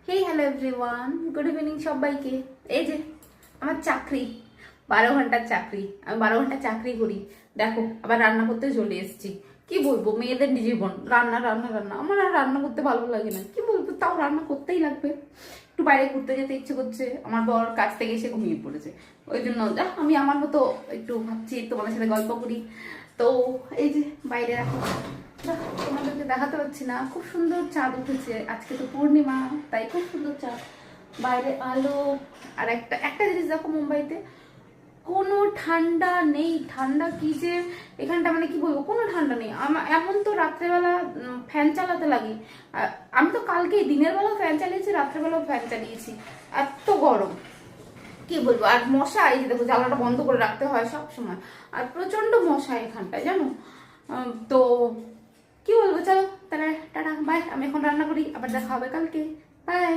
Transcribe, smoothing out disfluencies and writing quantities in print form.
Hey hello everyone, good evening সবাইকে। এই যে আমার চাকরি, 12 ঘন্টার চাকরি। আমি 12 ঘন্টা চাকরি করি। দেখো আবার রান্না করতে চলে এসেছি। কি বলবো, মেয়েদের জীবন রান্না রান্না রান্না। আমার আর রান্না করতে ভালো লাগে না, কি বলবো, তাও রান্না করতেই লাগবে। একটু বাইরে ঘুরতে যেতে ইচ্ছে করছে, আমার বর কাছ থেকে এসে ঘুমিয়ে পড়েছে। ওই জন্য আমি আমার মতো একটু ভাবছি তোমাদের সাথে গল্প করি। তো এই যে বাইরে রাখো, তোমাদেরকে দেখাতে পারছি না, খুব সুন্দর চাঁদ উঠেছে। আজকে তো পূর্ণিমা, তাই খুব সুন্দর চাঁদ, বাইরে আলো। আর একটা একটা জিনিস দেখো, মুম্বাইতে কোনো ঠান্ডা নেই। ঠান্ডা কি যে এখানটা, মানে কি বলবো, কোনো ঠান্ডা নেই। এমন তো রাত্রেবেলা ফ্যান চালাতে লাগে। আমি তো কালকে দিনের বেলা ফ্যান চালিয়েছি, রাত্রেবেলাও ফ্যান চালিয়েছি, এত গরম কি বলবো। আর মশা, এই যে দেখো জ্বালাটা বন্ধ করে রাখতে হয় সব সময়। আর প্রচন্ড মশা এখানটায়, জানো। তো কি বলবো, চলো তাহলে টাটা বাই। আমি এখন রান্না করি, আবার দেখা হবে কালকে। বাই।